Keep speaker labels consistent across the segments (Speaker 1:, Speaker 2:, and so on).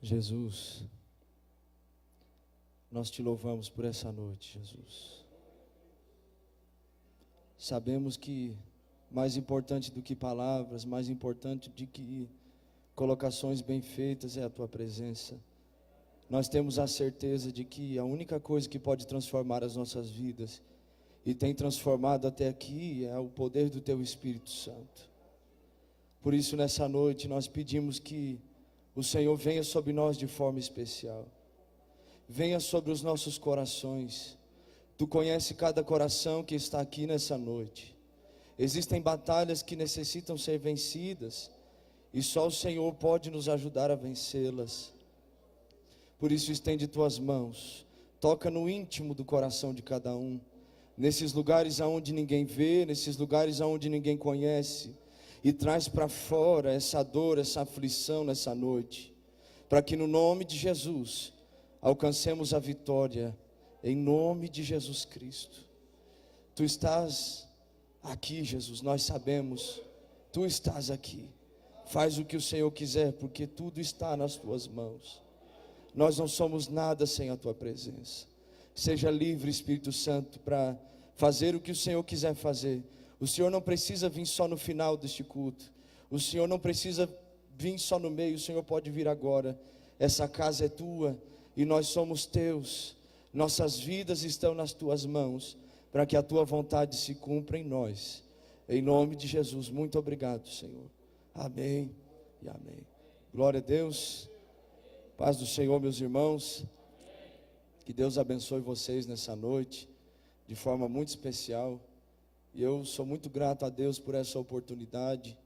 Speaker 1: Jesus, nós te louvamos por essa noite, Jesus. Sabemos que mais importante do que palavras, mais importante do que colocações bem feitas é a tua presença. Nós temos a certeza de que a única coisa que pode transformar as nossas vidas, e tem transformado até aqui, é o poder do teu Espírito Santo. Por isso nessa noite nós pedimos que o Senhor venha sobre nós de forma especial. Venha sobre os nossos corações. Tu conheces cada coração que está aqui nessa noite. Existem batalhas que necessitam ser vencidas, e só o Senhor pode nos ajudar a vencê-las. Por isso estende tuas mãos, toca no íntimo do coração de cada um, nesses lugares aonde ninguém vê, nesses lugares aonde ninguém conhece, e traz para fora essa dor, essa aflição nessa noite, para que no nome de Jesus alcancemos a vitória, em nome de Jesus Cristo. Tu estás aqui, Jesus, nós sabemos, tu estás aqui. Faz o que o Senhor quiser, porque tudo está nas tuas mãos. Nós não somos nada sem a tua presença. Seja livre, Espírito Santo, para fazer o que o Senhor quiser fazer. O Senhor não precisa vir só no final deste culto. O Senhor não precisa vir só no meio. O Senhor pode vir agora. Essa casa é tua e nós somos teus. Nossas vidas estão nas tuas mãos, para que a tua vontade se cumpra em nós. Em nome de Jesus, muito obrigado, Senhor. Amém e amém. Glória a Deus. Paz do Senhor, meus irmãos. Que Deus abençoe vocês nessa noite de forma muito especial. E eu sou muito grato a Deus por essa oportunidade.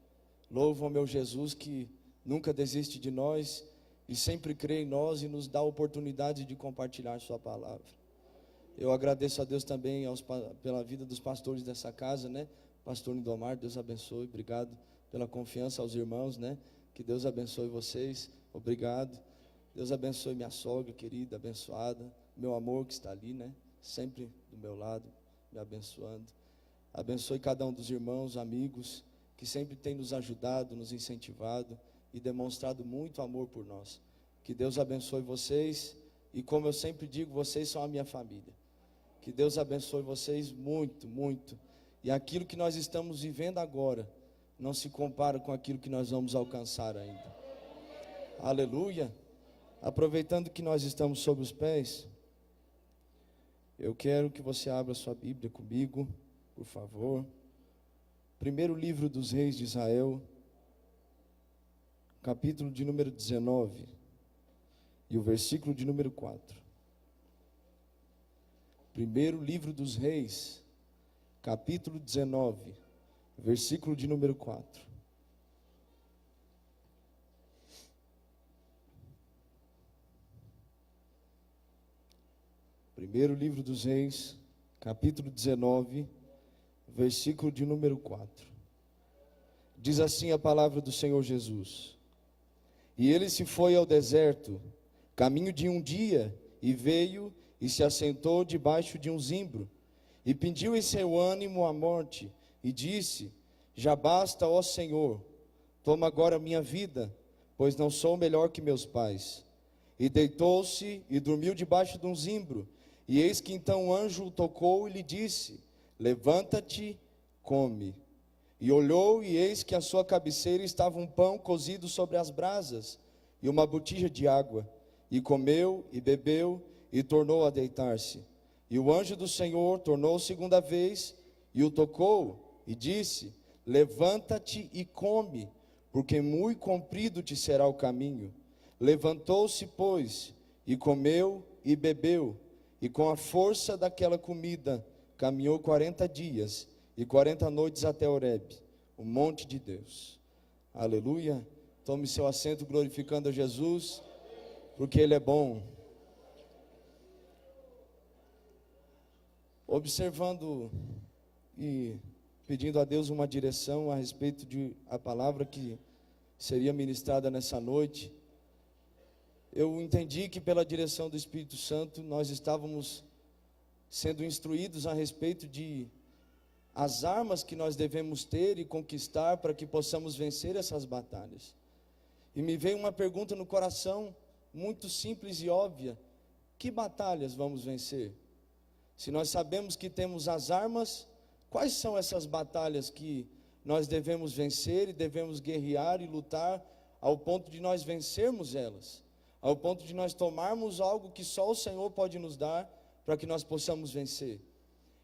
Speaker 1: Louvo ao meu Jesus que nunca desiste de nós e sempre crê em nós e nos dá a oportunidade de compartilhar sua palavra. Eu agradeço a Deus também pela vida dos pastores dessa casa, né? Pastor Lindomar, Deus abençoe, obrigado pela confiança aos irmãos, né? Que Deus abençoe vocês, obrigado. Deus abençoe minha sogra querida, abençoada, meu amor que está ali, né? Sempre do meu lado, me abençoando. Abençoe cada um dos irmãos, amigos, que sempre tem nos ajudado, nos incentivado e demonstrado muito amor por nós. Que Deus abençoe vocês, e como eu sempre digo, vocês são a minha família. Que Deus abençoe vocês muito, muito. E aquilo que nós estamos vivendo agora não se compara com aquilo que nós vamos alcançar ainda. Aleluia. Aproveitando que nós estamos sobre os pés, eu quero que você abra sua Bíblia comigo, por favor. Primeiro livro dos reis de Israel, capítulo de número 19, e o versículo de número 4. Primeiro livro dos reis, capítulo 19, versículo de número 4. Primeiro livro dos reis, capítulo 19, versículo de número 4. Diz assim a palavra do Senhor Jesus: E ele se foi ao deserto, caminho de um dia, e veio e se assentou debaixo de um zimbro, e pediu em seu ânimo a morte, e disse: Já basta, ó Senhor, toma agora minha vida, pois não sou melhor que meus pais. E deitou-se e dormiu debaixo de um zimbro. E eis que então o anjo o tocou e lhe disse: Levanta-te, come. E olhou, e eis que à sua cabeceira estava um pão cozido sobre as brasas, e uma botija de água. E comeu, e bebeu, e tornou a deitar-se. E o anjo do Senhor tornou segunda vez, e o tocou, e disse: Levanta-te e come, porque muito comprido te será o caminho. Levantou-se, pois, e comeu, e bebeu. E com a força daquela comida, caminhou 40 dias e 40 noites até Horebe, o monte de Deus. Aleluia. Tome seu assento glorificando a Jesus, porque Ele é bom. Observando e pedindo a Deus uma direção a respeito de a palavra que seria ministrada nessa noite, eu entendi que pela direção do Espírito Santo nós estávamos sendo instruídos a respeito de as armas que nós devemos ter e conquistar para que possamos vencer essas batalhas. E me veio uma pergunta no coração muito simples e óbvia: que batalhas vamos vencer? Se nós sabemos que temos as armas, quais são essas batalhas que nós devemos vencer e devemos guerrear e lutar ao ponto de nós vencermos elas? Ao ponto de nós tomarmos algo que só o Senhor pode nos dar para que nós possamos vencer.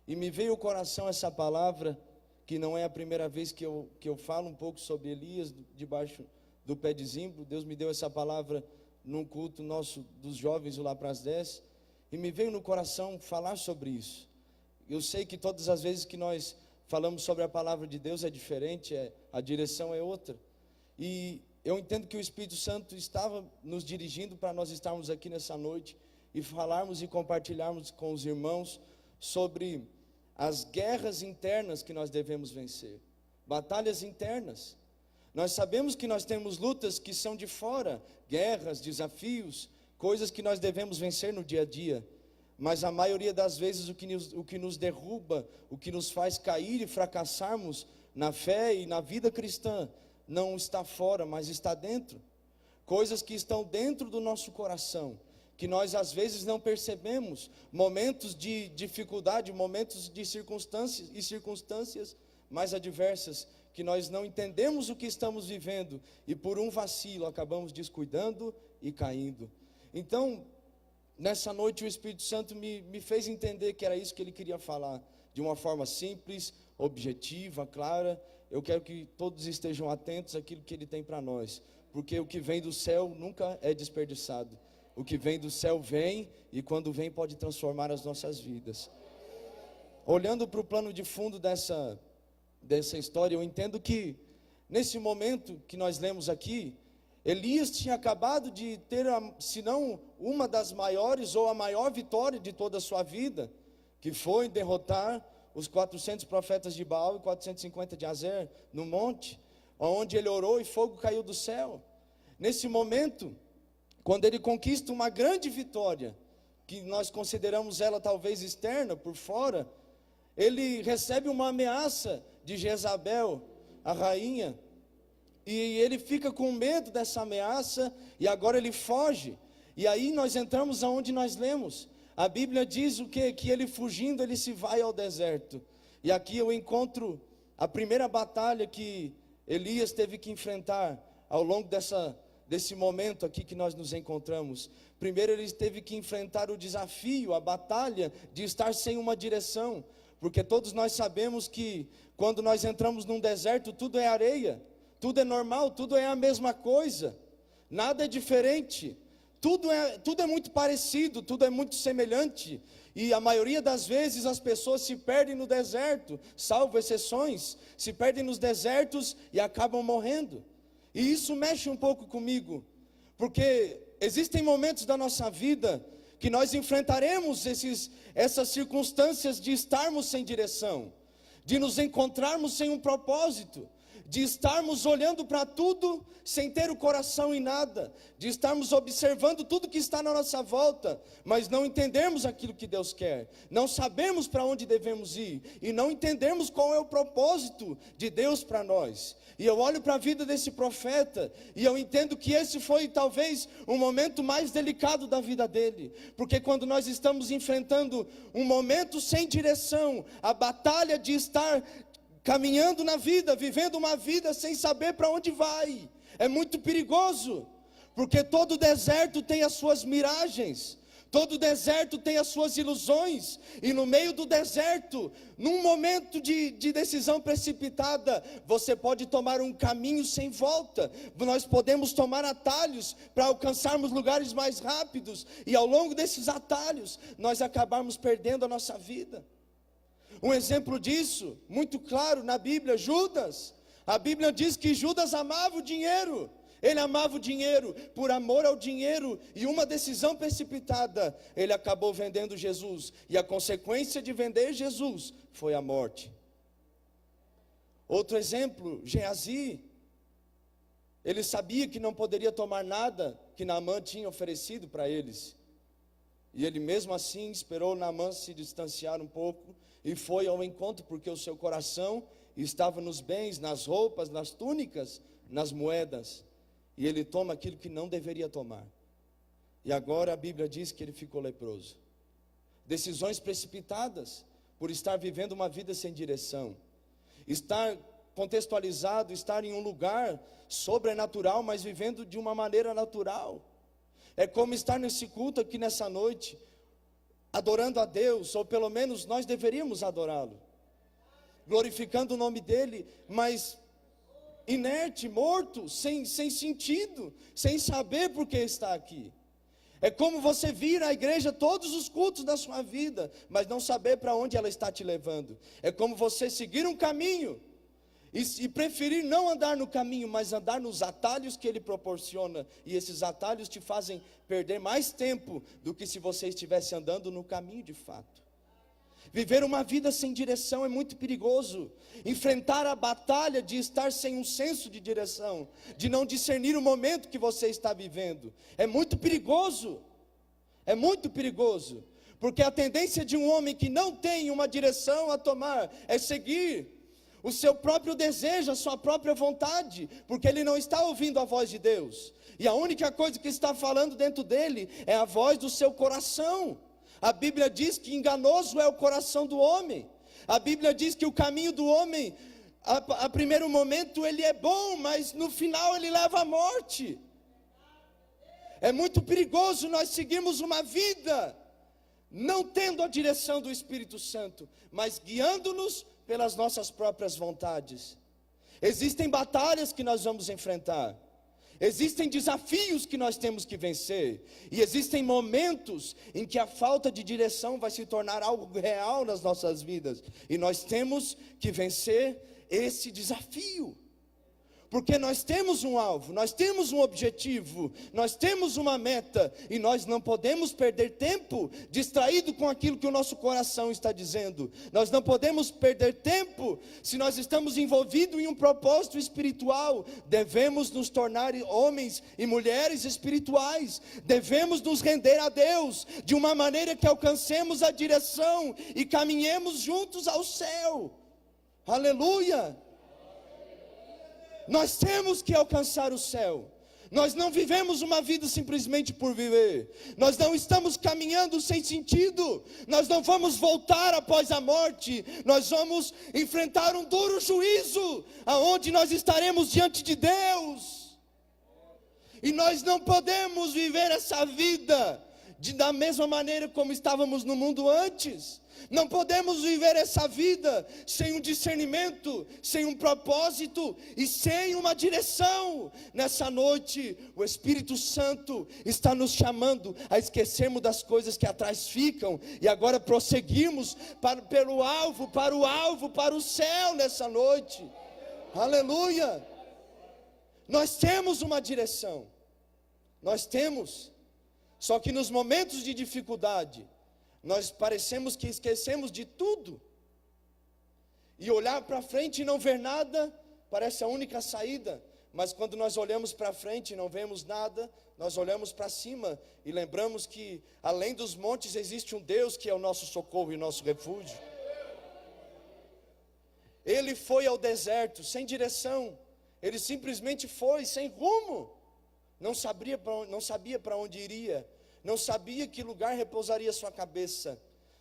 Speaker 1: E me veio ao coração essa palavra, que não é a primeira vez que eu falo um pouco sobre Elias, debaixo do pé de zimbro. Deus me deu essa palavra num culto nosso dos jovens lá para as 10, e me veio no coração falar sobre isso. Eu sei que todas as vezes que nós falamos sobre a palavra de Deus é diferente, a direção é outra, e eu entendo que o Espírito Santo estava nos dirigindo para nós estarmos aqui nessa noite e falarmos e compartilharmos com os irmãos sobre as guerras internas que nós devemos vencer, batalhas internas. Nós sabemos que nós temos lutas que são de fora, guerras, desafios, coisas que nós devemos vencer no dia a dia, mas a maioria das vezes o que nos derruba, o que nos faz cair e fracassarmos na fé e na vida cristã, não está fora, mas está dentro. Coisas que estão dentro do nosso coração, que nós às vezes não percebemos, momentos de dificuldade, momentos de circunstâncias mais adversas, que nós não entendemos o que estamos vivendo, e por um vacilo acabamos descuidando e caindo. Então, nessa noite o Espírito Santo me fez entender que era isso que ele queria falar, de uma forma simples, objetiva, clara. Eu quero que todos estejam atentos àquilo que ele tem para nós, porque o que vem do céu nunca é desperdiçado. O que vem do céu vem, e quando vem pode transformar as nossas vidas. Olhando para o plano de fundo dessa história, eu entendo que nesse momento que nós lemos aqui, Elias tinha acabado de ter, se não uma das maiores ou a maior vitória de toda a sua vida, que foi derrotar os 400 profetas de Baal e 450 de Azer no monte, onde ele orou e fogo caiu do céu. Nesse momento, quando ele conquista uma grande vitória, que nós consideramos ela talvez externa, por fora, ele recebe uma ameaça de Jezabel, a rainha, e ele fica com medo dessa ameaça, e agora ele foge. E aí nós entramos aonde nós lemos. A Bíblia diz o quê? Que ele fugindo, ele se vai ao deserto. E aqui eu encontro a primeira batalha que Elias teve que enfrentar ao longo desse momento aqui que nós nos encontramos. Primeiro ele teve que enfrentar o desafio, a batalha de estar sem uma direção, porque todos nós sabemos que quando nós entramos num deserto, tudo é areia, tudo é normal, tudo é a mesma coisa, nada é diferente, tudo é muito parecido, tudo é muito semelhante, e a maioria das vezes as pessoas se perdem no deserto, salvo exceções, se perdem nos desertos e acabam morrendo. E isso mexe um pouco comigo, porque existem momentos da nossa vida que nós enfrentaremos essas circunstâncias de estarmos sem direção, de nos encontrarmos sem um propósito, de estarmos olhando para tudo sem ter o coração em nada, de estarmos observando tudo que está na nossa volta, mas não entendermos aquilo que Deus quer, não sabemos para onde devemos ir, e não entendemos qual é o propósito de Deus para nós. E eu olho para a vida desse profeta, e eu entendo que esse foi talvez o momento mais delicado da vida dele, porque quando nós estamos enfrentando um momento sem direção, a batalha de estar caminhando na vida, vivendo uma vida sem saber para onde vai, é muito perigoso, porque todo deserto tem as suas miragens, todo deserto tem as suas ilusões, e no meio do deserto, num momento de decisão precipitada, você pode tomar um caminho sem volta, nós podemos tomar atalhos para alcançarmos lugares mais rápidos, e ao longo desses atalhos, nós acabarmos perdendo a nossa vida. Um exemplo disso, muito claro na Bíblia, Judas. A Bíblia diz que Judas amava o dinheiro. Ele amava o dinheiro, por amor ao dinheiro, e uma decisão precipitada, ele acabou vendendo Jesus. E a consequência de vender Jesus foi a morte. Outro exemplo, Geazi. Ele sabia que não poderia tomar nada que Naamã tinha oferecido para eles. E ele mesmo assim esperou Naamã se distanciar um pouco, e foi ao encontro, porque o seu coração estava nos bens, nas roupas, nas túnicas, nas moedas. E ele toma aquilo que não deveria tomar. E agora a Bíblia diz que ele ficou leproso. Decisões precipitadas, por estar vivendo uma vida sem direção. Estar contextualizado, estar em um lugar sobrenatural, mas vivendo de uma maneira natural. É como estar nesse culto aqui nessa noite, adorando a Deus, ou pelo menos nós deveríamos adorá-lo, glorificando o nome dEle, mas inerte, morto, sem sentido, sem saber por que está aqui. É como você vir à igreja todos os cultos da sua vida, mas não saber para onde ela está te levando. É como você seguir um caminho e preferir não andar no caminho, mas andar nos atalhos que ele proporciona. E esses atalhos te fazem perder mais tempo do que se você estivesse andando no caminho de fato. Viver uma vida sem direção é muito perigoso. Enfrentar a batalha de estar sem um senso de direção, de não discernir o momento que você está vivendo, é muito perigoso. É muito perigoso. Porque a tendência de um homem que não tem uma direção a tomar é seguir o seu próprio desejo, a sua própria vontade, porque ele não está ouvindo a voz de Deus. E a única coisa que está falando dentro dele é a voz do seu coração. A Bíblia diz que enganoso é o coração do homem. A Bíblia diz que o caminho do homem, a primeiro momento ele é bom, mas no final ele leva à morte. É muito perigoso nós seguirmos uma vida não tendo a direção do Espírito Santo, mas guiando-nos pelas nossas próprias vontades. Existem batalhas que nós vamos enfrentar. Existem desafios que nós temos que vencer, e existem momentos em que a falta de direção vai se tornar algo real nas nossas vidas, e nós temos que vencer esse desafio, porque nós temos um alvo, nós temos um objetivo, nós temos uma meta, e nós não podemos perder tempo distraído com aquilo que o nosso coração está dizendo. Nós não podemos perder tempo se nós estamos envolvidos em um propósito espiritual. Devemos nos tornar homens e mulheres espirituais, devemos nos render a Deus de uma maneira que alcancemos a direção e caminhemos juntos ao céu. Aleluia! Nós temos que alcançar o céu. Nós não vivemos uma vida simplesmente por viver. Nós não estamos caminhando sem sentido. Nós não vamos voltar após a morte. Nós vamos enfrentar um duro juízo, aonde nós estaremos diante de Deus. E nós não podemos viver essa vida da mesma maneira como estávamos no mundo antes. Não podemos viver essa vida sem um discernimento, sem um propósito e sem uma direção. Nessa noite, o Espírito Santo está nos chamando a esquecermos das coisas que atrás ficam e agora prosseguirmos pelo alvo, para o céu nessa noite. Aleluia! Nós temos uma direção, nós temos, só que nos momentos de dificuldade, nós parecemos que esquecemos de tudo, e olhar para frente e não ver nada, parece a única saída. Mas quando nós olhamos para frente e não vemos nada, nós olhamos para cima, e lembramos que além dos montes existe um Deus que é o nosso socorro e nosso refúgio. Ele foi ao deserto sem direção, ele simplesmente foi sem rumo, não sabia para onde iria, não sabia que lugar repousaria sua cabeça,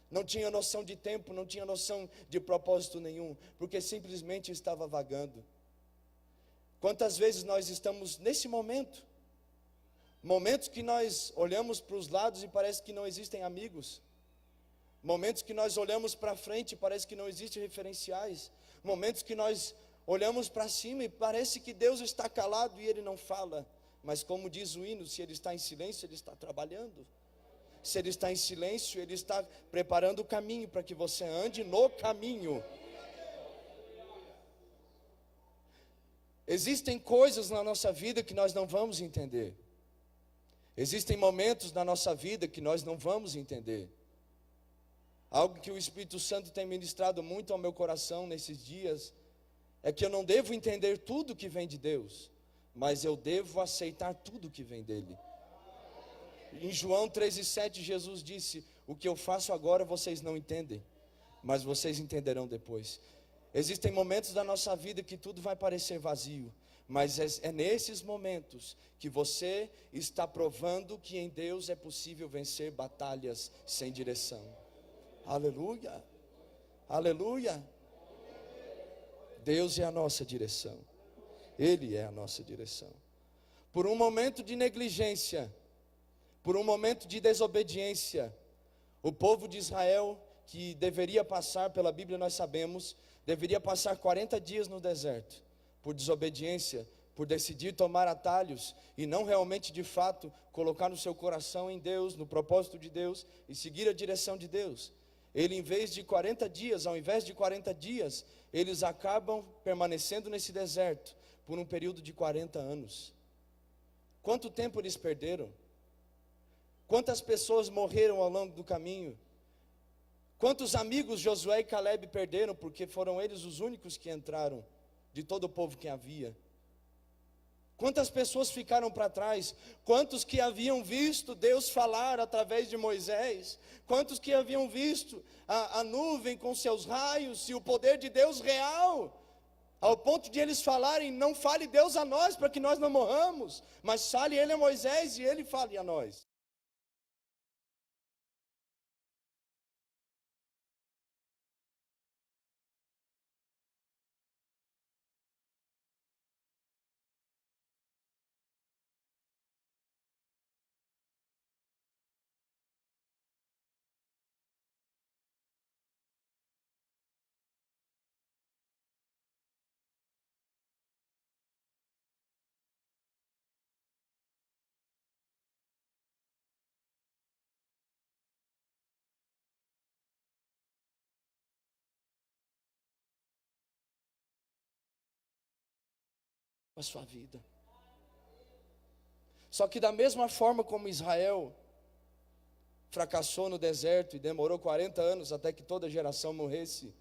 Speaker 1: não tinha noção de tempo, não tinha noção de propósito nenhum, porque simplesmente estava vagando. Quantas vezes nós estamos nesse momento, momentos que nós olhamos para os lados e parece que não existem amigos, momentos que nós olhamos para frente e parece que não existem referenciais, momentos que nós olhamos para cima e parece que Deus está calado e Ele não fala. Mas como diz o hino, se Ele está em silêncio, Ele está trabalhando. Se Ele está em silêncio, Ele está preparando o caminho para que você ande no caminho. Existem coisas na nossa vida que nós não vamos entender. Existem momentos na nossa vida que nós não vamos entender. Algo que o Espírito Santo tem ministrado muito ao meu coração nesses dias é que eu não devo entender tudo que vem de Deus, mas eu devo aceitar tudo que vem dele. Em João 13:7, Jesus disse: o que eu faço agora vocês não entendem, mas vocês entenderão depois. Existem momentos da nossa vida que tudo vai parecer vazio, Mas é nesses momentos que você está provando que em Deus é possível vencer batalhas sem direção. Aleluia, aleluia. Deus é a nossa direção, Ele é a nossa direção. Por um momento de negligência, por um momento de desobediência, o povo de Israel, que deveria passar, pela Bíblia nós sabemos, deveria passar 40 dias no deserto, por desobediência, por decidir tomar atalhos, e não realmente de fato, colocar no seu coração em Deus, no propósito de Deus, e seguir a direção de Deus. Ele, em vez de 40 dias, ao invés de 40 dias, eles acabam permanecendo nesse deserto, por um período de 40 anos. Quanto tempo eles perderam? Quantas pessoas morreram ao longo do caminho? Quantos amigos Josué e Caleb perderam, porque foram eles os únicos que entraram, de todo o povo que havia? Quantas pessoas ficaram para trás? Quantos que haviam visto Deus falar através de Moisés? Quantos que haviam visto a nuvem com seus raios e o poder de Deus real? Ao ponto de eles falarem, não fale Deus a nós para que nós não morramos, mas fale Ele a Moisés e Ele fale a nós. A sua vida. Só que da mesma forma como Israel fracassou no deserto e demorou 40 anos até que toda geração morresse,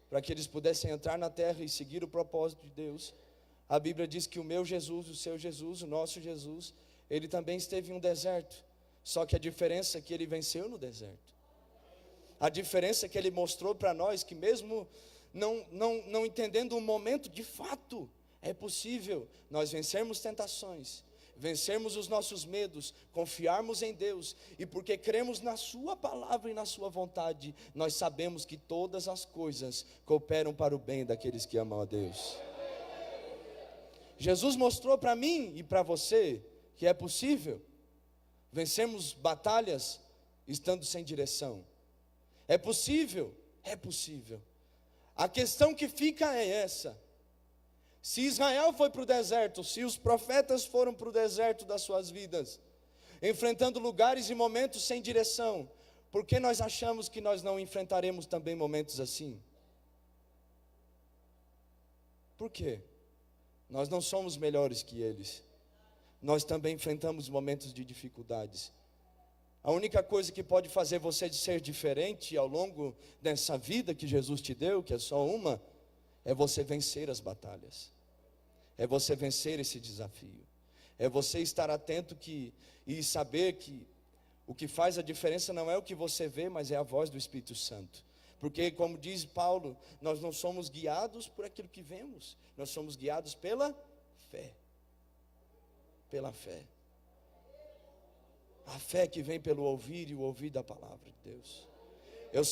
Speaker 1: para que eles pudessem entrar na terra e seguir o propósito de Deus, a Bíblia diz que o meu Jesus, o seu Jesus, o nosso Jesus, ele também esteve em um deserto, só que a diferença é que ele venceu no deserto. A diferença é que ele mostrou para nós que mesmo não entendendo o momento, de fato, é possível nós vencermos tentações, vencermos os nossos medos, confiarmos em Deus, e porque cremos na sua palavra e na sua vontade, nós sabemos que todas as coisas cooperam para o bem daqueles que amam a Deus. Jesus mostrou para mim e para você que é possível vencermos batalhas estando sem direção. É possível, é possível. A questão que fica é essa: se Israel foi para o deserto, se os profetas foram para o deserto das suas vidas, enfrentando lugares e momentos sem direção, por que nós achamos que nós não enfrentaremos também momentos assim? Por quê? Nós não somos melhores que eles. Nós também enfrentamos momentos de dificuldades. A única coisa que pode fazer você ser diferente ao longo dessa vida que Jesus te deu, que é só uma, é você vencer as batalhas. É você vencer esse desafio. É você estar atento e saber que o que faz a diferença não é o que você vê, mas é a voz do Espírito Santo. Porque, como diz Paulo, nós não somos guiados por aquilo que vemos, nós somos guiados pela fé. Pela fé. A fé que vem pelo ouvir e o ouvir da palavra de Deus. Eu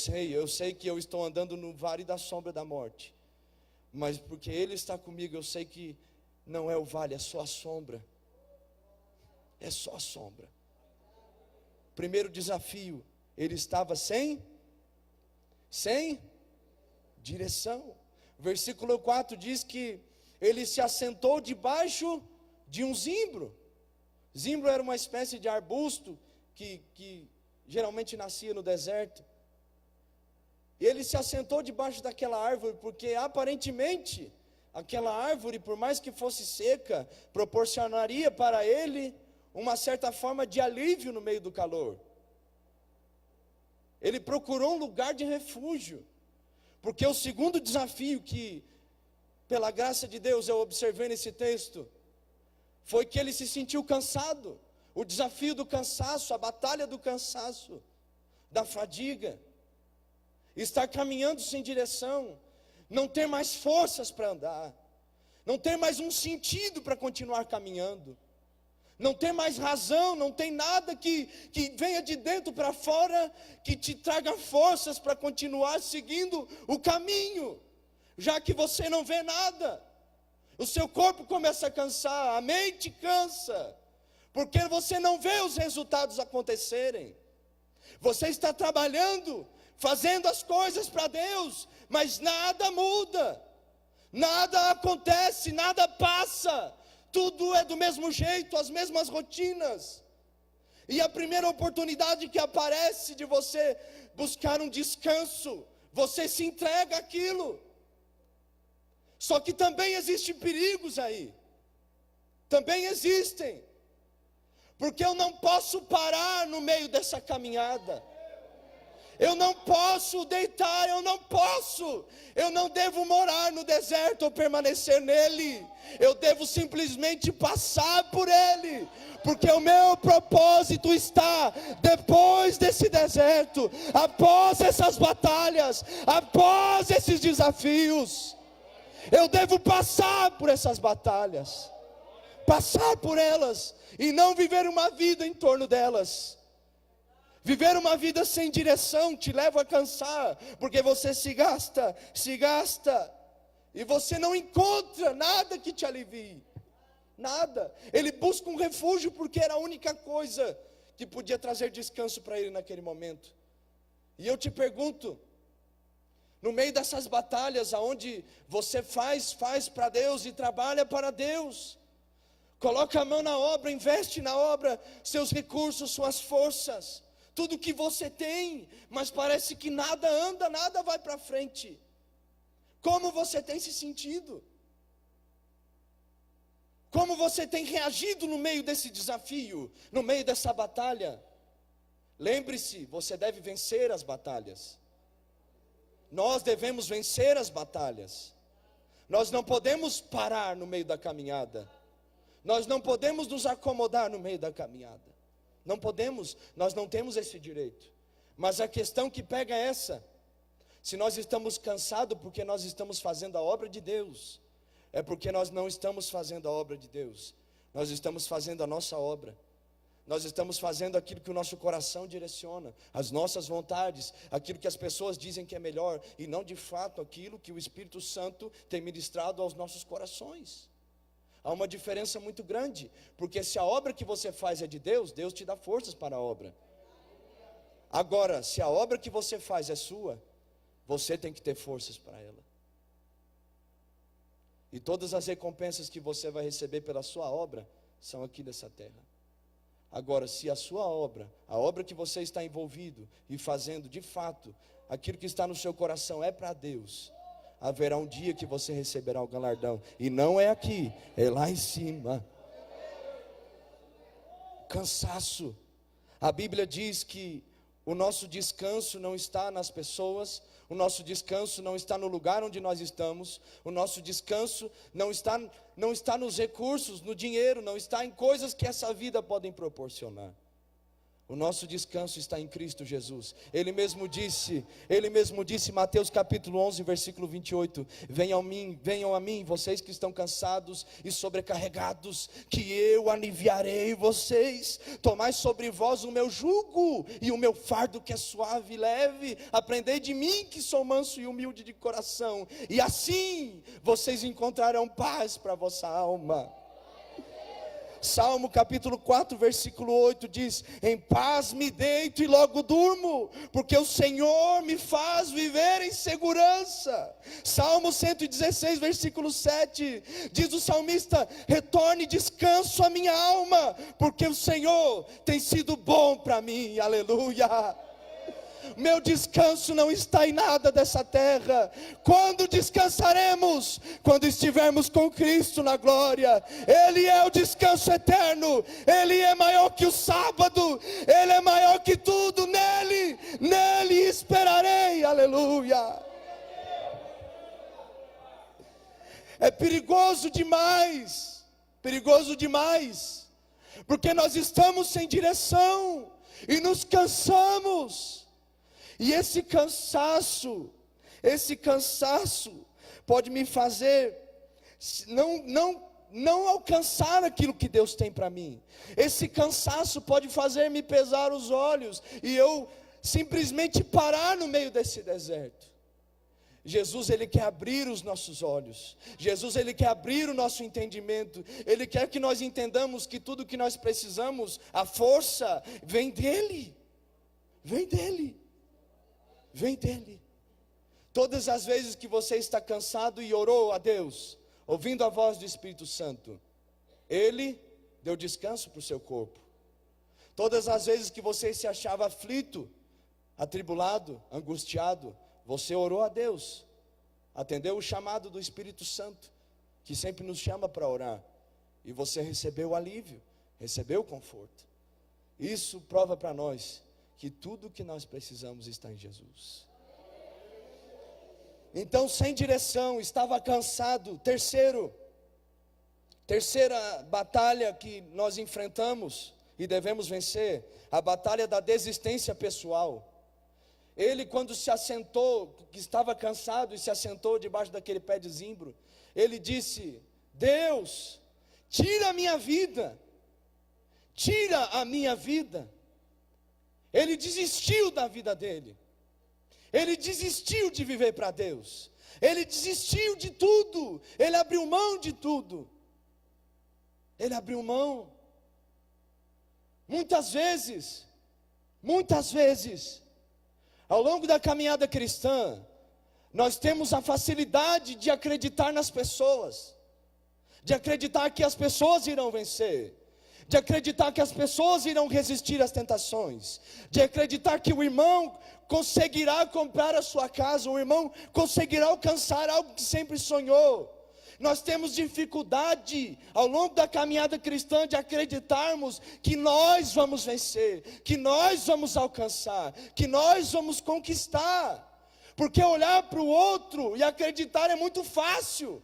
Speaker 1: sei que eu estou andando no vale da sombra da morte, mas porque Ele está comigo, eu sei que não é o vale, é só a sombra. É só a sombra. Primeiro desafio, ele estava sem direção. Versículo 4 diz que ele se assentou debaixo de um zimbro. Zimbro era uma espécie de arbusto que geralmente nascia no deserto. E ele se assentou debaixo daquela árvore, porque aparentemente aquela árvore, por mais que fosse seca, proporcionaria para ele uma certa forma de alívio no meio do calor. Ele procurou um lugar de refúgio, porque o segundo desafio que, pela graça de Deus, eu observei nesse texto, foi que ele se sentiu cansado. O desafio do cansaço, a batalha do cansaço, da fadiga, estar caminhando sem direção, não ter mais forças para andar. não ter mais um sentido para continuar caminhando, não ter mais razão, não tem nada que venha de dentro para fora, que te traga forças para continuar seguindo o caminho, já que você não vê nada. O seu corpo começa a cansar, a mente cansa, porque você não vê os resultados acontecerem. Você está trabalhando, fazendo as coisas para Deus, mas nada muda, nada acontece, nada passa. Tudo é do mesmo jeito, as mesmas rotinas. E a primeira oportunidade que aparece de você buscar um descanso, você se entrega àquilo. Só que também existem perigos aí. Também existem. Porque eu não posso parar no meio dessa caminhada. Eu não posso deitar, eu não devo morar no deserto ou permanecer nele. Eu devo simplesmente passar por ele, porque o meu propósito está depois desse deserto, após essas batalhas, após esses desafios. Eu devo passar por essas batalhas, passar por elas, e não viver uma vida em torno delas. Viver uma vida sem direção te leva a cansar, porque você se gasta, e você não encontra nada que te alivie, nada. Ele busca um refúgio porque era a única coisa que podia trazer descanso para ele naquele momento. E eu te pergunto, no meio dessas batalhas, aonde você faz para Deus e trabalha para Deus, coloca a mão na obra, investe na obra, seus recursos, suas forças, tudo que você tem, mas parece que nada anda, nada vai para frente. Como você tem se sentido? Como você tem reagido no meio desse desafio, no meio dessa batalha? Lembre-se, você deve vencer as batalhas. Nós devemos vencer as batalhas. Nós não podemos parar no meio da caminhada. Nós não podemos nos acomodar no meio da caminhada. Não podemos, nós não temos esse direito. Mas a questão que pega é essa: se nós estamos cansados porque nós estamos fazendo a obra de Deus, é porque nós não estamos fazendo a obra de Deus, nós estamos fazendo a nossa obra. Nós estamos fazendo aquilo que o nosso coração direciona, as nossas vontades, aquilo que as pessoas dizem que é melhor, e não de fato aquilo que o Espírito Santo tem ministrado aos nossos corações. Há uma diferença muito grande, porque se a obra que você faz é de Deus, Deus te dá forças para a obra. Agora, se a obra que você faz é sua, você tem que ter forças para ela. E todas as recompensas que você vai receber pela sua obra, são aqui dessa terra. Agora, se a sua obra, a obra que você está envolvido e fazendo de fato, aquilo que está no seu coração é para Deus, haverá um dia que você receberá o galardão, e não é aqui, é lá em cima. Cansaço. A Bíblia diz que o nosso descanso não está nas pessoas, o nosso descanso não está no lugar onde nós estamos, o nosso descanso não está nos recursos, no dinheiro, não está em coisas que essa vida podem proporcionar. O nosso descanso está em Cristo Jesus. Ele mesmo disse, Mateus capítulo 11, versículo 28, venham a mim, vocês que estão cansados e sobrecarregados, que eu aliviarei vocês. Tomai sobre vós o meu jugo e o meu fardo, que é suave e leve. Aprendei de mim, que sou manso e humilde de coração, e assim vocês encontrarão paz para a vossa alma. Salmo capítulo 4, versículo 8 diz: em paz me deito e logo durmo, porque o Senhor me faz viver em segurança. Salmo 116, versículo 7, diz o salmista: retorne descanso a minha alma, porque o Senhor tem sido bom para mim. Aleluia. Meu descanso não está em nada dessa terra. Quando descansaremos? Quando estivermos com Cristo na glória. Ele é o descanso eterno. Ele é maior que o sábado. Ele é maior que tudo. Nele esperarei. Aleluia. É perigoso demais, porque nós estamos sem direção e nos cansamos. E esse cansaço pode me fazer não alcançar aquilo que Deus tem para mim. Esse cansaço pode fazer-me pesar os olhos e eu simplesmente parar no meio desse deserto. Jesus, Ele quer abrir os nossos olhos. Jesus, Ele quer abrir o nosso entendimento. Ele quer que nós entendamos que tudo que nós precisamos, a força, vem dEle. Vem dEle. Vem dEle. Todas as vezes que você está cansado e orou a Deus, ouvindo a voz do Espírito Santo, Ele deu descanso para o seu corpo. Todas as vezes que você se achava aflito, atribulado, angustiado, você orou a Deus, atendeu o chamado do Espírito Santo, que sempre nos chama para orar, e você recebeu alívio, recebeu conforto. Isso prova para nós que tudo o que nós precisamos está em Jesus. Então, sem direção, estava cansado. Terceira batalha que nós enfrentamos e devemos vencer, a batalha da desistência pessoal. Ele, quando se assentou, que estava cansado e se assentou debaixo daquele pé de zimbro, ele disse: Deus, tira a minha vida, tira a minha vida. Ele desistiu da vida dele, ele desistiu de viver para Deus, ele desistiu de tudo, ele abriu mão de tudo, ele abriu mão. Muitas vezes, ao longo da caminhada cristã, nós temos a facilidade de acreditar nas pessoas, de acreditar que as pessoas irão vencer, de acreditar que as pessoas irão resistir às tentações, de acreditar que o irmão conseguirá comprar a sua casa, o irmão conseguirá alcançar algo que sempre sonhou. Nós temos dificuldade ao longo da caminhada cristã de acreditarmos que nós vamos vencer, que nós vamos alcançar, que nós vamos conquistar. Porque olhar para o outro e acreditar é muito fácil,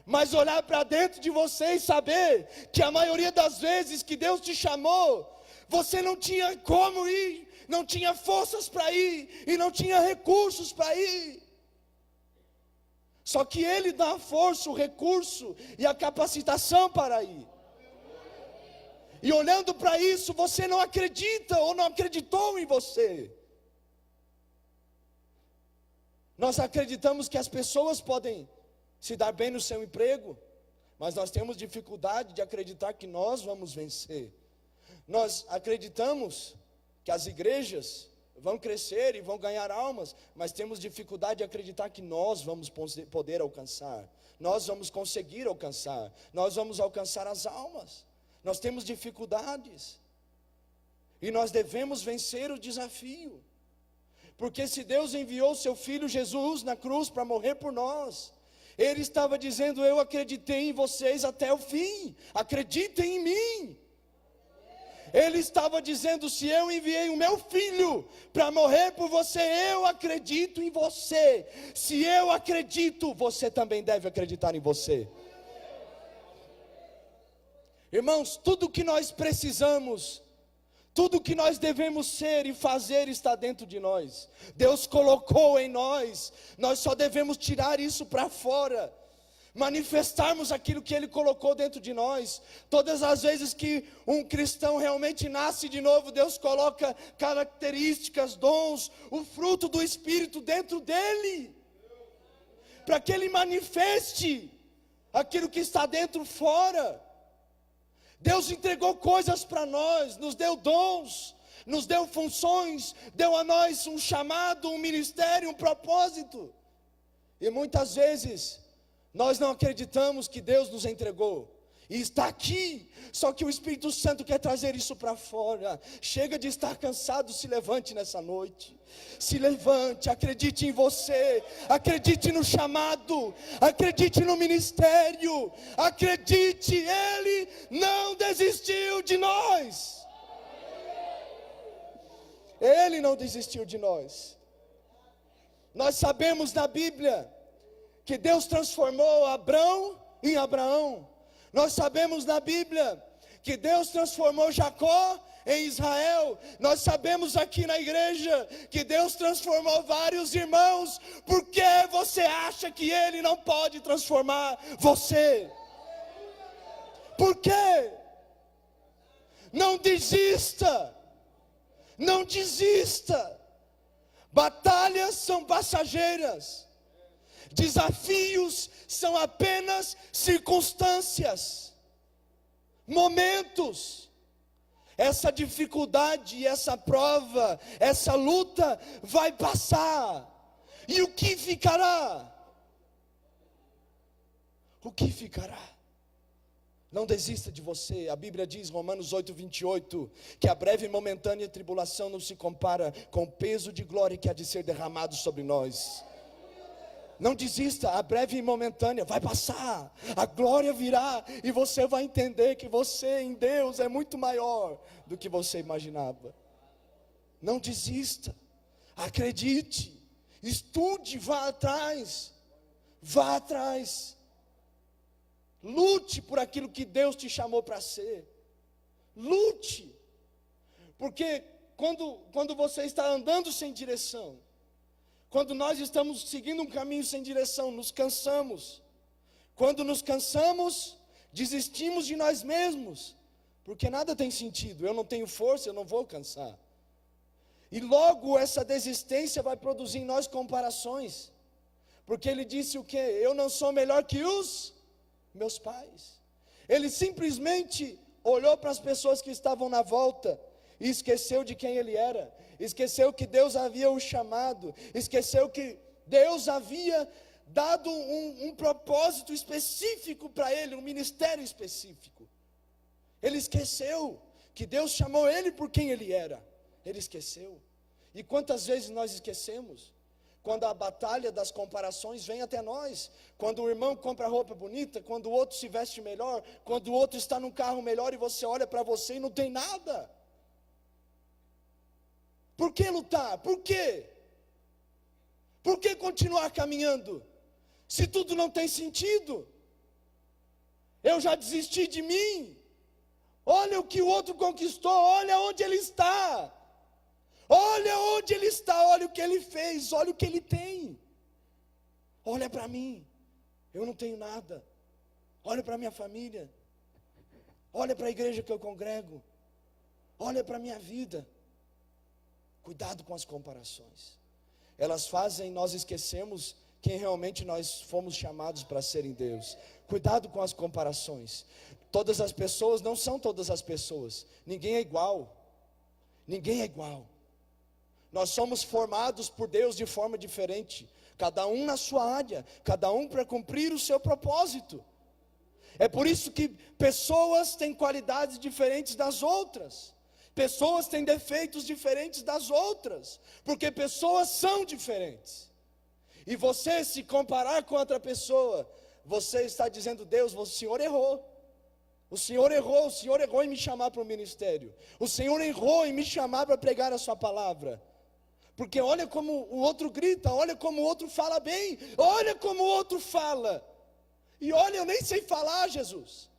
Speaker 1: mas olhar para dentro de você e saber que a maioria das vezes que Deus te chamou, você não tinha como ir, não tinha forças para ir e não tinha recursos para ir. Só que Ele dá a força, o recurso e a capacitação para ir. E olhando para isso, você não acredita ou não acreditou em você. Nós acreditamos que as pessoas podem se dar bem no seu emprego, mas nós temos dificuldade de acreditar que nós vamos vencer. Nós acreditamos que as igrejas vão crescer e vão ganhar almas, mas temos dificuldade de acreditar que nós vamos poder alcançar, nós vamos conseguir alcançar, nós vamos alcançar as almas. Nós temos dificuldades, e nós devemos vencer o desafio, porque se Deus enviou seu Filho Jesus na cruz para morrer por nós, Ele estava dizendo: eu acreditei em vocês até o fim, acreditem em mim. Ele estava dizendo: se eu enviei o meu filho para morrer por você, eu acredito em você. Se eu acredito, você também deve acreditar em você. Irmãos, tudo que nós precisamos, tudo que nós devemos ser e fazer está dentro de nós. Deus colocou em nós, nós só devemos tirar isso para fora, manifestarmos aquilo que Ele colocou dentro de nós. Todas as vezes que um cristão realmente nasce de novo, Deus coloca características, dons, o fruto do Espírito dentro dele, para que Ele manifeste aquilo que está dentro fora. Deus entregou coisas para nós, nos deu dons, nos deu funções, deu a nós um chamado, um ministério, um propósito. E muitas vezes nós não acreditamos que Deus nos entregou, e está aqui, só que o Espírito Santo quer trazer isso para fora. Chega de estar cansado, se levante nessa noite, se levante, acredite em você, acredite no chamado, acredite no ministério, acredite, Ele não desistiu de nós, Ele não desistiu de nós. Nós sabemos na Bíblia que Deus transformou Abrão em Abraão. Nós sabemos na Bíblia que Deus transformou Jacó em Israel. Nós sabemos aqui na igreja que Deus transformou vários irmãos. Por que você acha que Ele não pode transformar você? Por quê? Não desista. Não desista. Batalhas são passageiras. Desafios são apenas circunstâncias, momentos. Essa dificuldade, essa prova, essa luta vai passar. E o que ficará? O que ficará? Não desista de você. A Bíblia diz, Romanos 8:28, que a breve e momentânea tribulação não se compara com o peso de glória que há de ser derramado sobre nós. Não desista, a breve e momentânea vai passar, a glória virá, e você vai entender que você em Deus é muito maior do que você imaginava. Não desista, acredite, estude, vá atrás, lute por aquilo que Deus te chamou para ser, lute, porque quando você está andando sem direção, quando nós estamos seguindo um caminho sem direção, nos cansamos. Quando nos cansamos, desistimos de nós mesmos, porque nada tem sentido. Eu não tenho força, eu não vou cansar. E logo essa desistência vai produzir em nós comparações. Porque ele disse o quê? Eu não sou melhor que os meus pais. Ele simplesmente olhou para as pessoas que estavam na volta e esqueceu de quem ele era. Esqueceu que Deus havia o chamado, esqueceu que Deus havia dado um propósito específico para ele, um ministério específico. Ele esqueceu que Deus chamou ele por quem ele era. Ele esqueceu. E quantas vezes nós esquecemos? Quando a batalha das comparações vem até nós, quando o irmão compra roupa bonita, quando o outro se veste melhor, quando o outro está num carro melhor e você olha para você e não tem nada. Por que lutar? Por quê? Por que continuar caminhando? Se tudo não tem sentido. Eu já desisti de mim. Olha o que o outro conquistou, olha onde ele está. Olha onde ele está, olha o que ele fez, olha o que ele tem. Olha para mim, eu não tenho nada. Olha para minha família. Olha para a igreja que eu congrego. Olha para a minha vida. Cuidado com as comparações. Elas fazem nós esquecermos quem realmente nós fomos chamados para ser em Deus. Cuidado com as comparações. Todas as pessoas não são todas as pessoas. Ninguém é igual. Ninguém é igual. Nós somos formados por Deus de forma diferente. Cada um na sua área. Cada um para cumprir o seu propósito. É por isso que pessoas têm qualidades diferentes das outras. Pessoas têm defeitos diferentes das outras, porque pessoas são diferentes. E você se comparar com outra pessoa, você está dizendo, Deus, o Senhor errou. O Senhor errou em me chamar para o ministério. O Senhor errou em me chamar para pregar a sua palavra. Porque olha como o outro grita, olha como o outro fala bem, olha como o outro fala. E olha, eu nem sei falar, Jesus.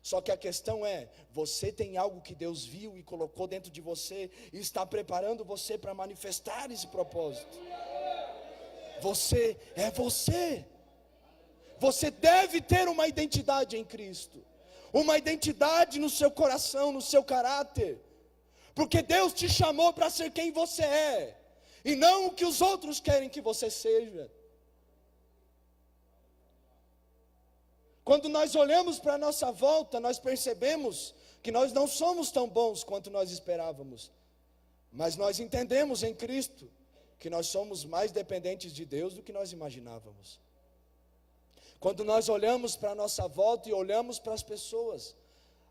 Speaker 1: Só que a questão é, você tem algo que Deus viu e colocou dentro de você, e está preparando você para manifestar esse propósito. Você é você. Você deve ter uma identidade em Cristo. Uma identidade no seu coração, no seu caráter. Porque Deus te chamou para ser quem você é, e não o que os outros querem que você seja. Quando nós olhamos para a nossa volta, nós percebemos que nós não somos tão bons quanto nós esperávamos. Mas nós entendemos em Cristo que nós somos mais dependentes de Deus do que nós imaginávamos. Quando nós olhamos para a nossa volta e olhamos para as pessoas,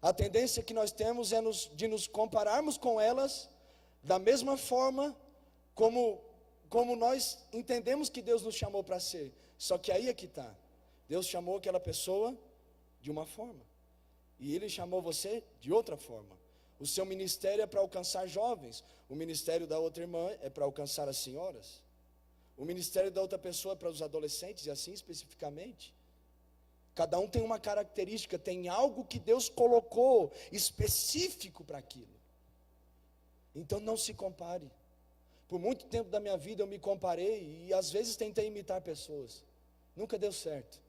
Speaker 1: a tendência que nós temos é de nos compararmos com elas da mesma forma como nós entendemos que Deus nos chamou para ser. Só que aí é que está. Deus chamou aquela pessoa de uma forma, e Ele chamou você de outra forma. O seu ministério é para alcançar jovens, o ministério da outra irmã é para alcançar as senhoras, o ministério da outra pessoa é para os adolescentes, e assim especificamente. Cada um tem uma característica, tem algo que Deus colocou específico para aquilo. Então não se compare. Por muito tempo da minha vida eu me comparei e às vezes tentei imitar pessoas. Nunca deu certo.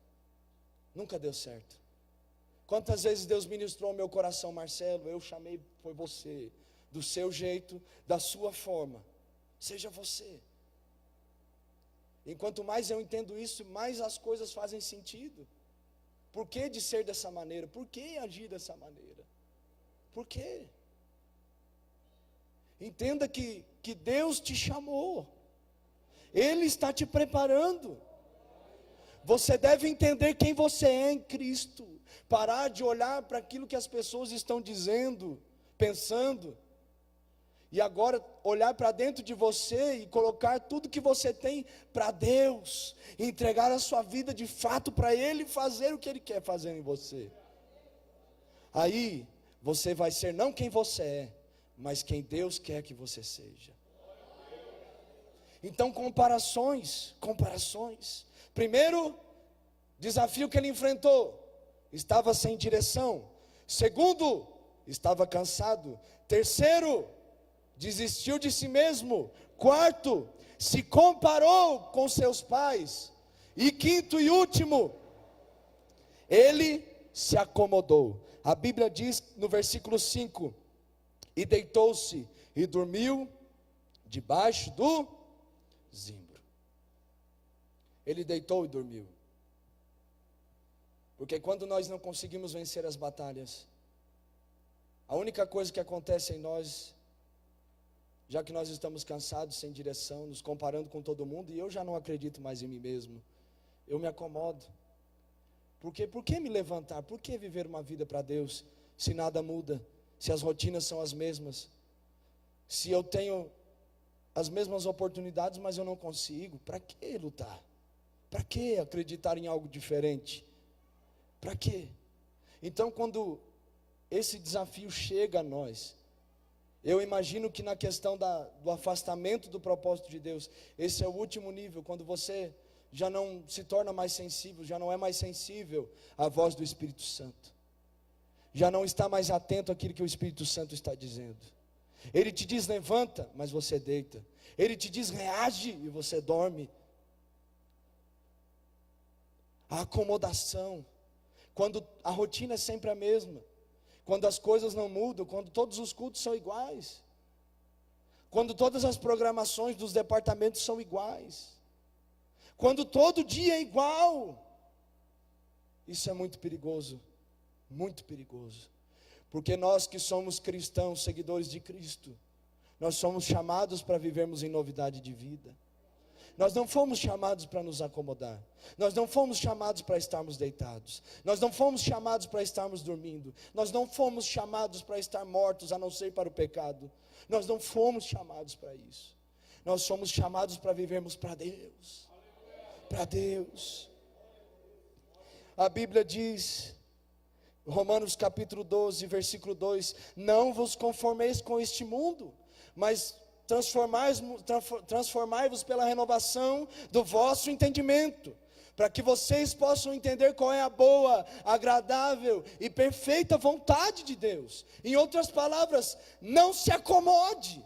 Speaker 1: Nunca deu certo. Quantas vezes Deus ministrou ao meu coração: Marcelo, eu chamei, foi você, do seu jeito, da sua forma. Seja você. E quanto mais eu entendo isso, mais as coisas fazem sentido. Por que de ser dessa maneira? Por que agir dessa maneira? Por quê? Entenda que Deus te chamou. Ele está te preparando. Você deve entender quem você é em Cristo. Parar de olhar para aquilo que as pessoas estão dizendo, pensando. E agora olhar para dentro de você e colocar tudo que você tem para Deus. Entregar a sua vida de fato para Ele fazer o que Ele quer fazer em você. Aí você vai ser não quem você é, mas quem Deus quer que você seja. Então comparações. Primeiro desafio que ele enfrentou: estava sem direção. Segundo, estava cansado. Terceiro, desistiu de si mesmo. Quarto, se comparou com seus pais. E quinto e último, ele se acomodou. A Bíblia diz no versículo 5: e deitou-se e dormiu debaixo do zimbro. Ele deitou e dormiu. Porque quando nós não conseguimos vencer as batalhas, a única coisa que acontece em nós, já que nós estamos cansados, sem direção, nos comparando com todo mundo, e eu já não acredito mais em mim mesmo, eu me acomodo. Porque por que me levantar? Por que viver uma vida para Deus, se nada muda? Se as rotinas são as mesmas? Se eu tenho as mesmas oportunidades, mas eu não consigo? Para que lutar? Para que acreditar em algo diferente? Para quê? Então quando esse desafio chega a nós, eu imagino que na questão do afastamento do propósito de Deus, esse é o último nível, quando você já não se torna mais sensível, já não é mais sensível à voz do Espírito Santo, já não está mais atento àquilo que o Espírito Santo está dizendo. Ele te diz levanta, mas você deita. Ele te diz reage e você dorme. A acomodação, quando a rotina é sempre a mesma, quando as coisas não mudam, quando todos os cultos são iguais, quando todas as programações dos departamentos são iguais, quando todo dia é igual, isso é muito perigoso, porque nós que somos cristãos, seguidores de Cristo, nós somos chamados para vivermos em novidade de vida. Nós não fomos chamados para nos acomodar. Nós não fomos chamados para estarmos deitados. Nós não fomos chamados para estarmos dormindo. Nós não fomos chamados para estar mortos, a não ser para o pecado. Nós não fomos chamados para isso. Nós somos chamados para vivermos para Deus. Para Deus. A Bíblia diz, Romanos capítulo 12, versículo 2: não vos conformeis com este mundo, mas transformai-vos pela renovação do vosso entendimento, para que vocês possam entender qual é a boa, agradável e perfeita vontade de Deus. Em outras palavras, não se acomode,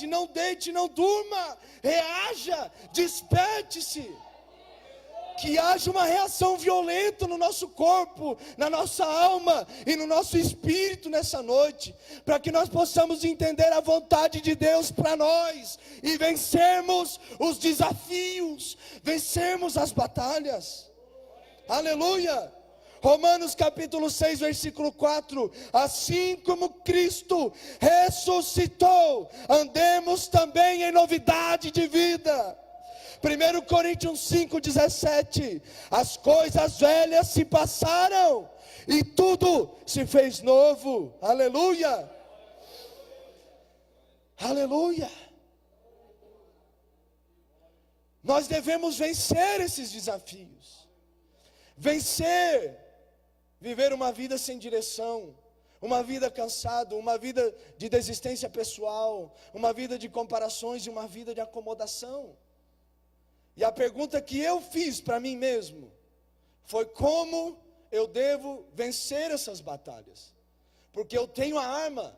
Speaker 1: não deite, não durma, reaja, desperte-se. Que haja uma reação violenta no nosso corpo, na nossa alma e no nosso espírito nessa noite, para que nós possamos entender a vontade de Deus para nós e vencermos os desafios, vencermos as batalhas. Aleluia! Romanos capítulo 6, versículo 4: assim como Cristo ressuscitou, andemos também em novidade de vida. 1 Coríntios 5,17: as coisas velhas se passaram e tudo se fez novo. Aleluia! Aleluia! Nós devemos vencer esses desafios. Vencer, viver uma vida sem direção, uma vida cansado, uma vida de desistência pessoal, uma vida de comparações e uma vida de acomodação. E a pergunta que eu fiz para mim mesmo foi como eu devo vencer essas batalhas. Porque eu tenho a arma,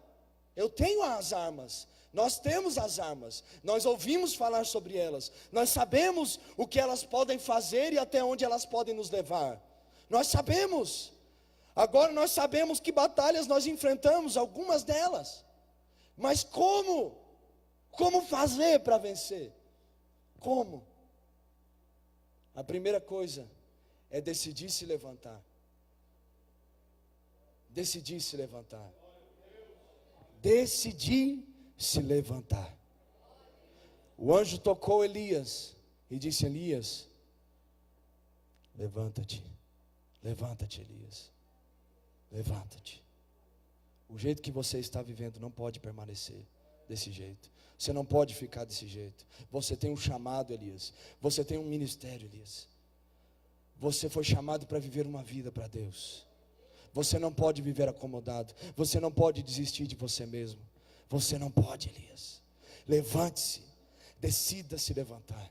Speaker 1: eu tenho as armas, nós temos as armas, nós ouvimos falar sobre elas, nós sabemos o que elas podem fazer e até onde elas podem nos levar. Nós sabemos, agora nós sabemos que batalhas nós enfrentamos, algumas delas. Mas como? Como fazer para vencer? Como? A primeira coisa é decidir se levantar. Decidir se levantar. Decidir se levantar. O anjo tocou Elias e disse: Elias, levanta-te. Levanta-te, Elias. Levanta-te. O jeito que você está vivendo não pode permanecer desse jeito. Você não pode ficar desse jeito. Você tem um chamado, Elias. Você tem um ministério, Elias. Você foi chamado para viver uma vida para Deus. Você não pode viver acomodado. Você não pode desistir de você mesmo. Você não pode, Elias. Levante-se. Decida se levantar.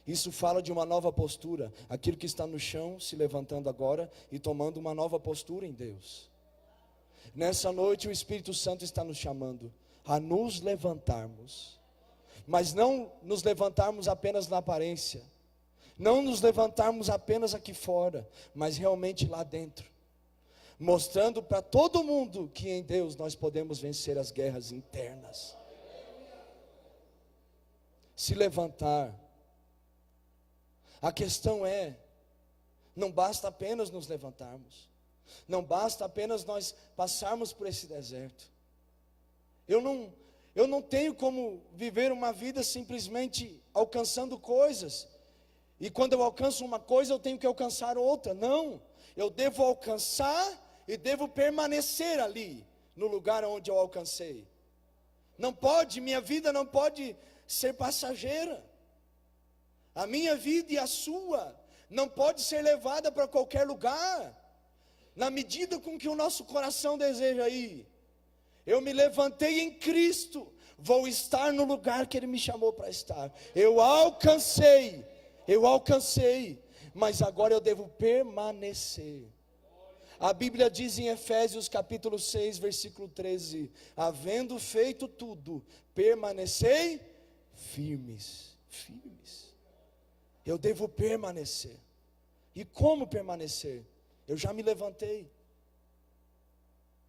Speaker 1: Isso fala de uma nova postura. Aquilo que está no chão, se levantando agora e tomando uma nova postura em Deus. Nessa noite o Espírito Santo está nos chamando a nos levantarmos. Mas não nos levantarmos apenas na aparência. Não nos levantarmos apenas aqui fora, mas realmente lá dentro. Mostrando para todo mundo que em Deus nós podemos vencer as guerras internas. Se levantar. A questão é, não basta apenas nos levantarmos. Não basta apenas nós passarmos por esse deserto. Eu não tenho como viver uma vida simplesmente alcançando coisas. E quando eu alcanço uma coisa, eu tenho que alcançar outra. Não, eu devo alcançar e devo permanecer ali, no lugar onde eu alcancei. Não pode, minha vida não pode ser passageira. A minha vida e a sua não pode ser levada para qualquer lugar. Na medida com que o nosso coração deseja ir. Eu me levantei em Cristo, vou estar no lugar que Ele me chamou para estar. Eu alcancei, mas agora eu devo permanecer. A Bíblia diz em Efésios capítulo 6, versículo 13: havendo feito tudo, permanecei firmes. Eu devo permanecer. E como permanecer? Eu já me levantei.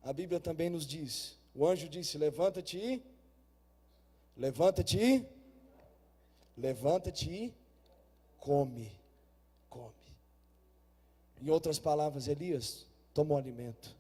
Speaker 1: A Bíblia também nos diz, o anjo disse: levanta-te e come. Em outras palavras, Elias, toma o alimento.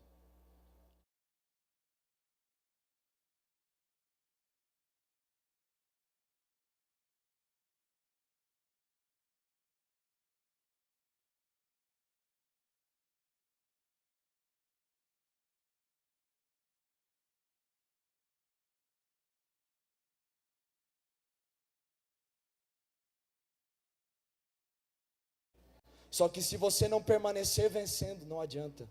Speaker 1: Só que se você não permanecer vencendo, não adianta.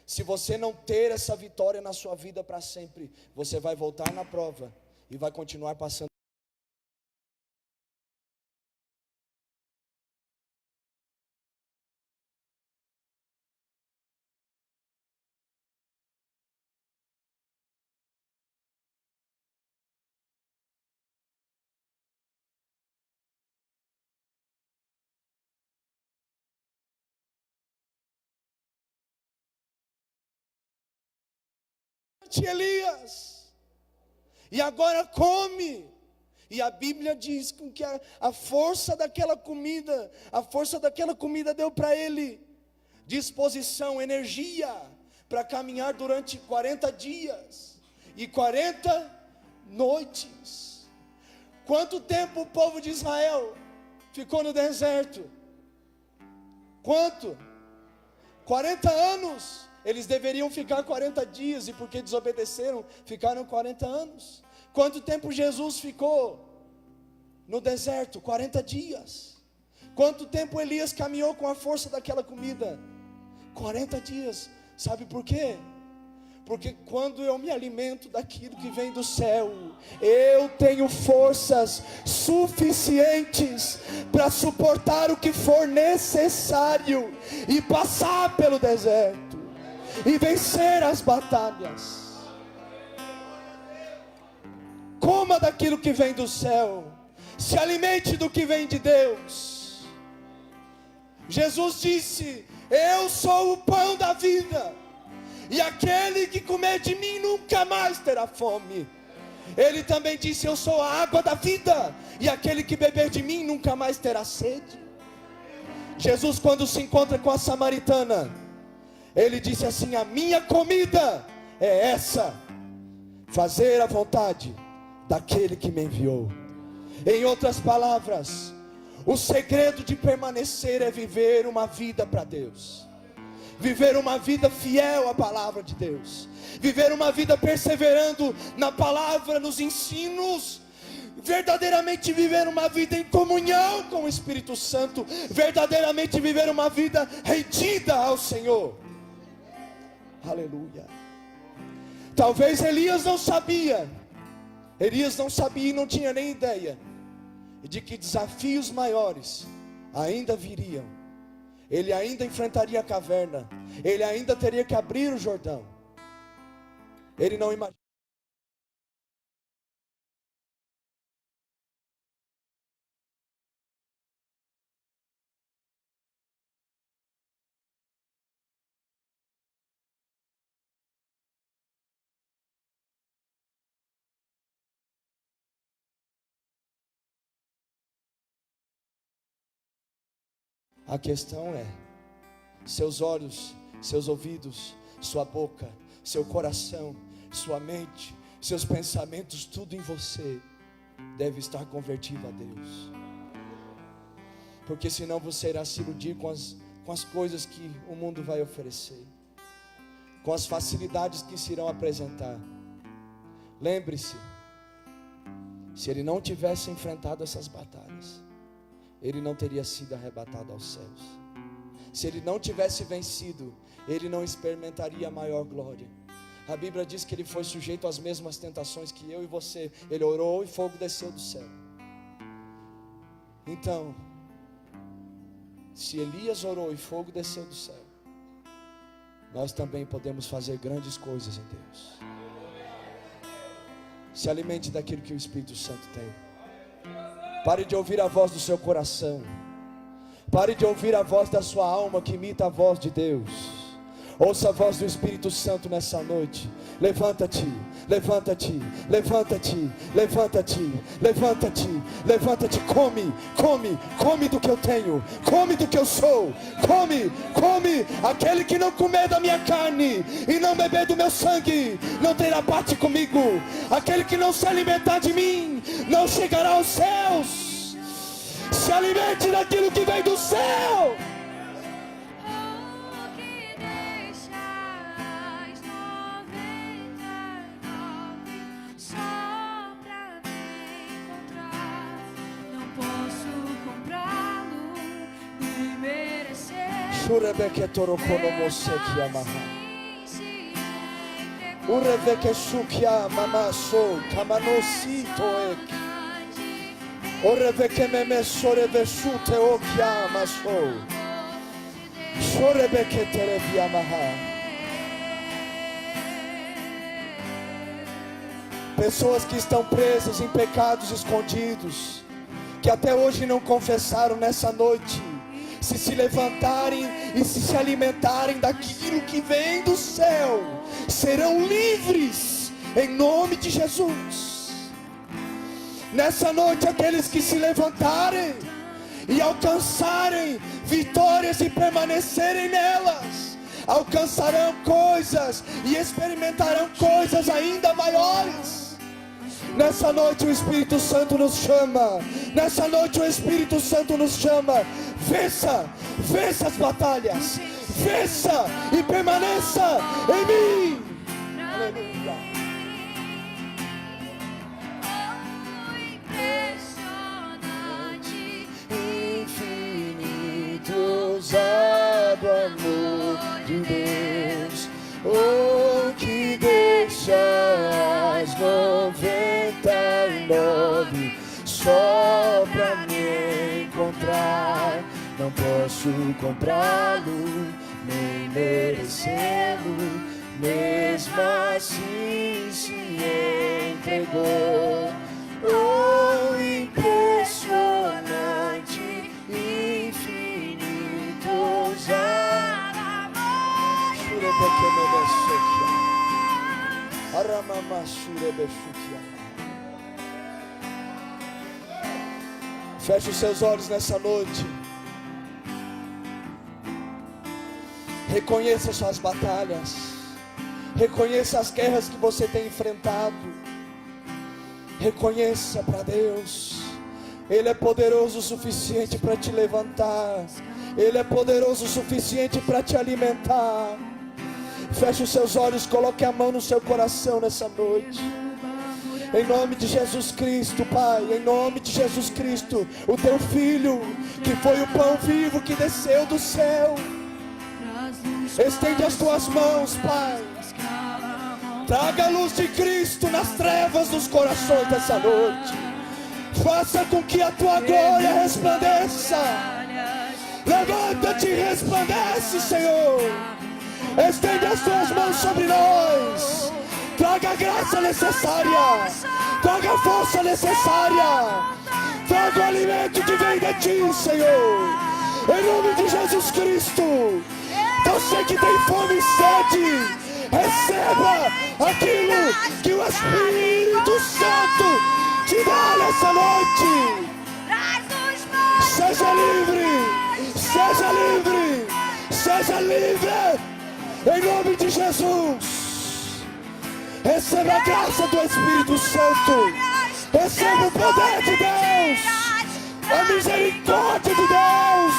Speaker 1: Se você não ter essa vitória na sua vida para sempre, você vai voltar na prova e vai continuar passando. Elias, e agora come. E a Bíblia diz que a força daquela comida deu para ele disposição, energia para caminhar durante 40 dias e 40 noites. Quanto tempo o povo de Israel ficou no deserto? Quanto? 40 anos. Eles deveriam ficar 40 dias, e porque desobedeceram, ficaram 40 anos. Quanto tempo Jesus ficou no deserto? 40 dias. Quanto tempo Elias caminhou com a força daquela comida? 40 dias. Sabe por quê? Porque quando eu me alimento daquilo que vem do céu, eu tenho forças suficientes para suportar o que for necessário e passar pelo deserto e vencer as batalhas. Coma daquilo que vem do céu, se alimente do que vem de Deus. Jesus disse: eu sou o pão da vida, e aquele que comer de mim nunca mais terá fome. Ele também disse: eu sou a água da vida, e aquele que beber de mim nunca mais terá sede. Jesus, quando se encontra com a samaritana, ele disse assim: a minha comida é essa, fazer a vontade daquele que me enviou. Em outras palavras, o segredo de permanecer é viver uma vida para Deus, viver uma vida fiel à palavra de Deus, viver uma vida perseverando na palavra, nos ensinos, verdadeiramente viver uma vida em comunhão com o Espírito Santo, verdadeiramente viver uma vida rendida ao Senhor. Aleluia. Talvez Elias não sabia e não tinha nem ideia de que desafios maiores ainda viriam. Ele ainda enfrentaria a caverna, ele ainda teria que abrir o Jordão. Ele não imagina. A questão é, seus olhos, seus ouvidos, sua boca, seu coração, sua mente, seus pensamentos, tudo em você deve estar convertido a Deus. Porque senão você irá se iludir com as coisas que o mundo vai oferecer, com as facilidades que se irão apresentar. Lembre-se, se ele não tivesse enfrentado essas batalhas, ele não teria sido arrebatado aos céus. Se ele não tivesse vencido, ele não experimentaria a maior glória. A Bíblia diz que ele foi sujeito às mesmas tentações que eu e você. Ele orou e fogo desceu do céu. Então, se Elias orou e fogo desceu do céu, nós também podemos fazer grandes coisas em Deus. Se alimente daquilo que o Espírito Santo tem. Pare de ouvir a voz do seu coração. Pare de ouvir a voz da sua alma que imita a voz de Deus. Ouça a voz do Espírito Santo nessa noite. Levanta-te, levanta-te, levanta-te, levanta-te, levanta-te, levanta-te. Come, come, come do que eu tenho, come do que eu sou, come, come. Aquele que não comer da minha carne e não beber do meu sangue não terá parte comigo. Aquele que não se alimentar de mim não chegará aos céus. Se alimente daquilo que vem do céu. Urebeke torokonomoseki amaha. Urebeke shukia mamaso kamanosi toek. Urebeke memesore shute okia maso. Shorebeke televi amaha. Pessoas que estão presas em pecados escondidos, que até hoje não confessaram, nessa noite, se levantarem e se alimentarem daquilo que vem do céu, serão livres em nome de Jesus. Nessa noite, aqueles que se levantarem e alcançarem vitórias e permanecerem nelas, alcançarão coisas e experimentarão coisas ainda maiores. Nessa noite o Espírito Santo nos chama. Nessa noite o Espírito Santo nos chama. Vença, vença as batalhas. Vença e permaneça em mim. Aleluia. Infinito ousado amor de Deus. Oh, que não posso comprá-lo, nem merecê-lo, mesmo assim se entregou. Oh, impressionante, infinitos amores. Feche os seus olhos nessa noite. Reconheça suas batalhas. Reconheça as guerras que você tem enfrentado. Reconheça para Deus. Ele é poderoso o suficiente para te levantar. Ele é poderoso o suficiente para te alimentar. Feche os seus olhos, coloque a mão no seu coração nessa noite. Em nome de Jesus Cristo, Pai, em nome de Jesus Cristo, o teu Filho, que foi o pão vivo que desceu do céu. Estende as tuas mãos, Pai. Traga a luz de Cristo nas trevas dos corações dessa noite. Faça com que a tua glória resplandeça. Levanta-te e resplandece, Senhor. Estende as tuas mãos sobre nós. Traga a graça necessária. Traga a força necessária. Traga o alimento que vem de ti, Senhor. Em nome de Jesus Cristo. Você que tem fome e sede, receba aquilo que o Espírito Santo te dá nessa noite. Seja livre. Seja livre. Seja livre. Em nome de Jesus. Receba a graça do Espírito Santo. Receba o poder de Deus. A misericórdia de Deus.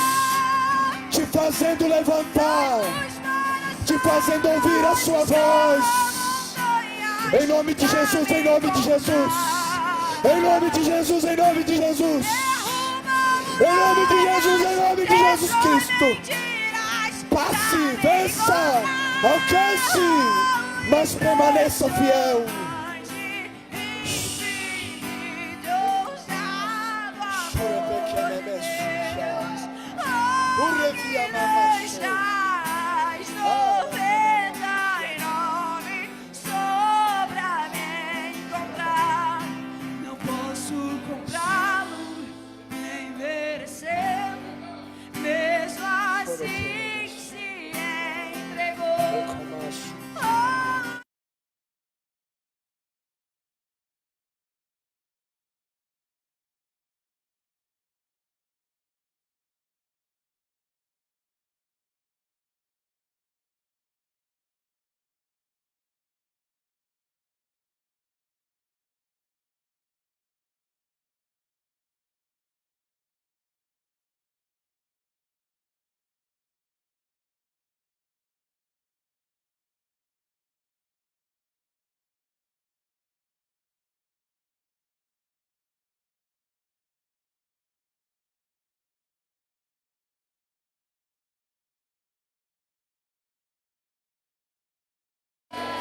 Speaker 1: Te fazendo levantar. Te fazendo ouvir a sua voz. Em nome de Jesus, em nome de Jesus. Em nome de Jesus, em nome de Jesus. Em nome de Jesus, em nome de Jesus Cristo. Passe, vença, alcance, mas permaneça fiel.
Speaker 2: Não posso comprá-lo, nem merecê-lo, mesmo assim se entregou.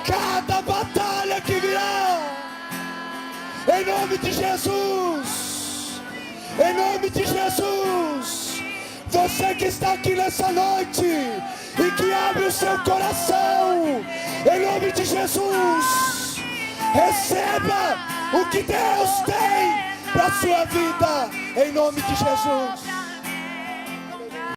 Speaker 1: Cada batalha que virá, em nome de Jesus, em nome de Jesus. Você que está aqui nessa noite e que abre o seu coração, em nome de Jesus, receba o que Deus tem para a sua vida, em nome de Jesus.